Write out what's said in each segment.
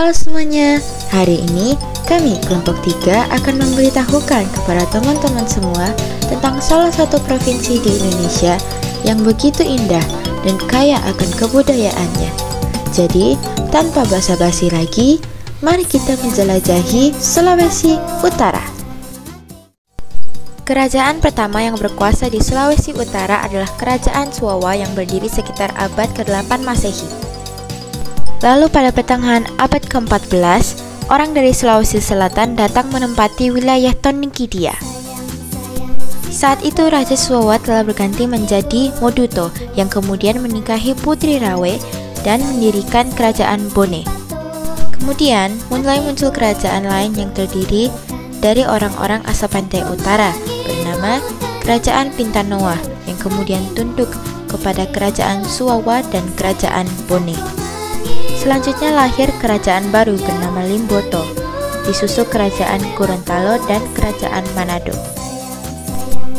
Halo semuanya, hari ini kami kelompok 3 akan memberitahukan kepada teman-teman semua tentang salah satu provinsi di Indonesia yang begitu indah dan kaya akan kebudayaannya. Jadi, tanpa basa-basi lagi, mari kita menjelajahi Sulawesi Utara. Kerajaan pertama yang berkuasa di Sulawesi Utara adalah Kerajaan Suwawa yang berdiri sekitar abad ke-8 Masehi. Lalu pada pertengahan abad ke-14, orang dari Sulawesi Selatan datang menempati wilayah Tonikidia. Saat itu Raja Suwawa telah berganti menjadi Moduto yang kemudian menikahi Putri Rawe dan mendirikan Kerajaan Bone. Kemudian mulai muncul kerajaan lain yang terdiri dari orang-orang asal pantai utara bernama Kerajaan Pintanoa yang kemudian tunduk kepada Kerajaan Suwawa dan Kerajaan Bone. Selanjutnya lahir kerajaan baru bernama Limboto, disusul Kerajaan Gorontalo dan Kerajaan Manado.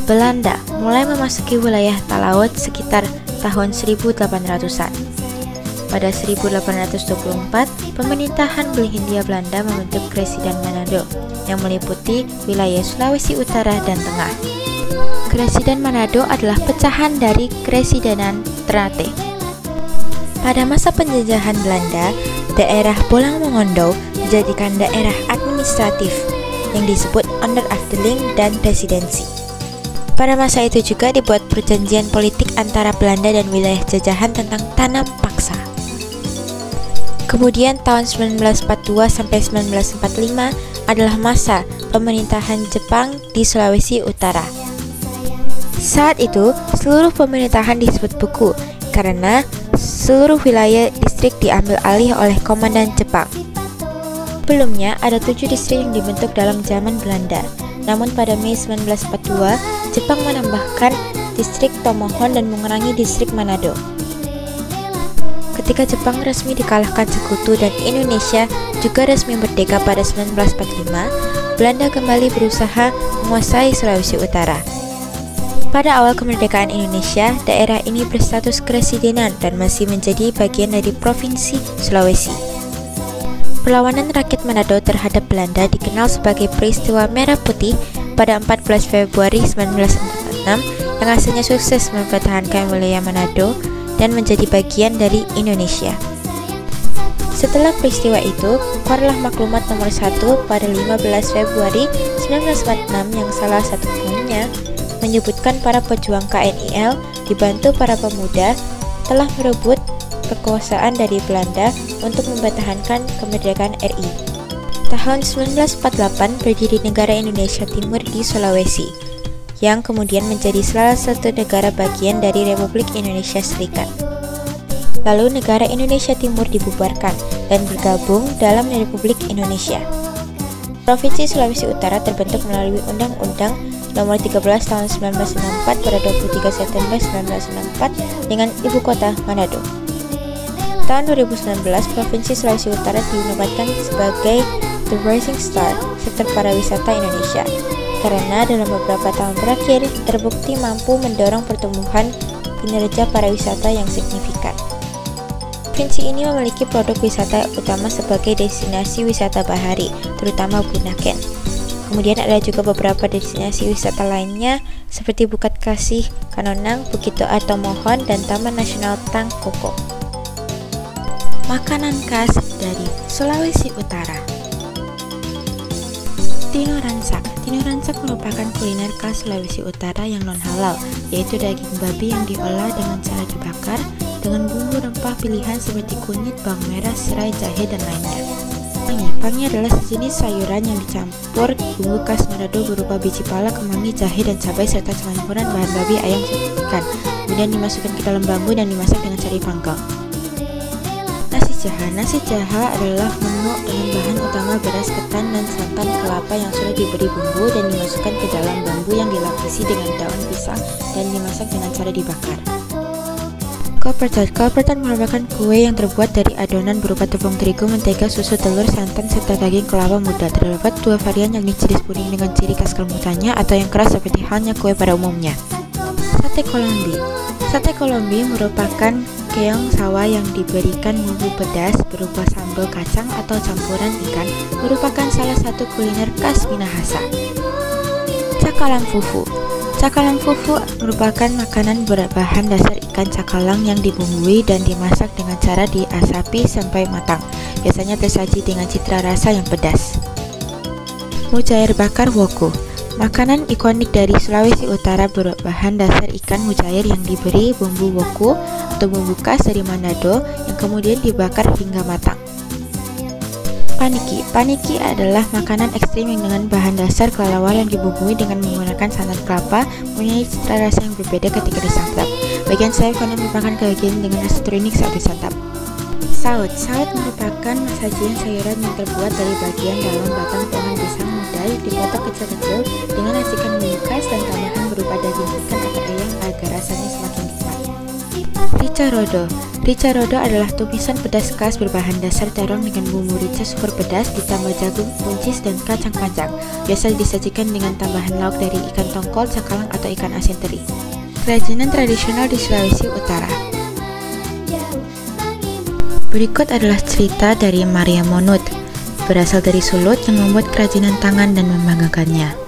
Belanda mulai memasuki wilayah Talaut sekitar tahun 1800-an. Pada 1824, pemerintahan Hindia Belanda membentuk Presiden Manado yang meliputi wilayah Sulawesi Utara dan Tengah. Presiden Manado adalah pecahan dari Kresidenan Ternate. Pada masa penjajahan Belanda, daerah Bolang Mongondo dijadikan daerah administratif yang disebut Onderafdeling dan Residensi. Pada masa itu juga dibuat perjanjian politik antara Belanda dan wilayah jajahan tentang tanam paksa. Kemudian tahun 1942 sampai 1945 adalah masa pemerintahan Jepang di Sulawesi Utara. Saat itu, seluruh pemerintahan disebut Buku karena seluruh wilayah distrik diambil alih oleh komandan Jepang. Sebelumnya ada 7 distrik yang dibentuk dalam zaman Belanda. Namun pada Mei 1942, Jepang menambahkan distrik Tomohon dan mengurangi distrik Manado. Ketika Jepang resmi dikalahkan Sekutu dan Indonesia juga resmi merdeka pada 1945, Belanda kembali berusaha menguasai Sulawesi Utara. Pada awal kemerdekaan Indonesia, daerah ini berstatus keresidenan dan masih menjadi bagian dari Provinsi Sulawesi. Perlawanan rakyat Manado terhadap Belanda dikenal sebagai peristiwa Merah Putih pada 14 Februari 1946 yang hasilnya sukses mempertahankan wilayah Manado dan menjadi bagian dari Indonesia. Setelah peristiwa itu, keluarlah maklumat nomor 1 pada 15 Februari 1946 yang salah satu poinnya menyebutkan para pejuang KNIL dibantu para pemuda telah merebut kekuasaan dari Belanda untuk mempertahankan kemerdekaan RI. Tahun 1948 berdiri negara Indonesia Timur di Sulawesi, yang kemudian menjadi salah satu negara bagian dari Republik Indonesia Serikat. Lalu negara Indonesia Timur dibubarkan dan bergabung dalam Republik Indonesia. Provinsi Sulawesi Utara terbentuk melalui Undang-Undang Nomor 13 Tahun 1964 pada 23 September 1964 dengan ibu kota Manado. Tahun 2019, Provinsi Sulawesi Utara dinobatkan sebagai The Rising Star sektor pariwisata Indonesia karena dalam beberapa tahun terakhir terbukti mampu mendorong pertumbuhan kinerja pariwisata yang signifikan. Provinsi ini memiliki produk wisata utama sebagai destinasi wisata bahari, terutama Bunaken. Kemudian ada juga beberapa destinasi wisata lainnya seperti Bukat Kasih, Kanonang, Bukit Doa Tomohon, dan Taman Nasional Tangkoko. Makanan khas dari Sulawesi Utara. Tino Ransak. Tino Ransak merupakan kuliner khas Sulawesi Utara yang non-halal, yaitu daging babi yang diolah dengan cara dibakar dengan bumbu rempah pilihan seperti kunyit, bawang merah, serai, jahe, dan lainnya. Pangi adalah sejenis sayuran yang dicampur bumbu khas Manado berupa biji pala, kemangi, jahe, dan cabai serta campuran bahan babi, ayam, ikan. Kemudian dimasukkan ke dalam bambu dan dimasak dengan cara dipanggang. Nasi jaha. Nasi jaha adalah menu dengan bahan utama beras ketan dan santan kelapa yang sudah diberi bumbu dan dimasukkan ke dalam bambu yang dilapisi dengan daun pisang dan dimasak dengan cara dibakar. Kopertot. Kopertot merupakan kue yang terbuat dari adonan berupa tepung terigu, mentega, susu, telur, santan, serta daging kelapa muda. Terdapat 2 varian, yakni jenis puding dengan ciri khas kelembutannya atau yang keras seperti halnya kue pada umumnya. Sate Kolombi. Sate Kolombi merupakan keong sawah yang diberikan bumbu pedas berupa sambal kacang atau campuran ikan merupakan salah satu kuliner khas Minahasa. Cakalang fufu. Cakalang fufu merupakan makanan berbahan dasar ikan cakalang yang dibumbui dan dimasak dengan cara diasapi sampai matang. Biasanya tersaji dengan citra rasa yang pedas. Mujair bakar woku. Makanan ikonik dari Sulawesi Utara berbahan dasar ikan mujair yang diberi bumbu woku atau bumbu khas dari Manado yang kemudian dibakar hingga matang. Paniki. Paniki adalah makanan ekstrim yang dengan bahan dasar kelelawar yang dibumbui dengan menggunakan santan kelapa, mempunyai cita rasa yang berbeda ketika disantap. Bagian sayur konon merupakan kebagian dengan rasa unik saat disantap. Saut. Saut merupakan sajian sayuran yang terbuat dari bagian dalam batang pohon pisang muda yang dipotong kecil-kecil dengan racikan bumbu khas dan tambahan berupa daging ikan atau ayam agar rasanya semakin nikmat. Rica rodo. Rica rodo adalah tumisan pedas khas berbahan dasar terong dengan bumbu rica super pedas ditambah jagung, buncis, dan kacang panjang. Biasa disajikan dengan tambahan lauk dari ikan tongkol, cakalang, atau ikan asin teri. Kerajinan tradisional di Sulawesi Utara. Berikut adalah cerita dari Maria Monut, berasal dari Sulut yang membuat kerajinan tangan dan membanggakannya.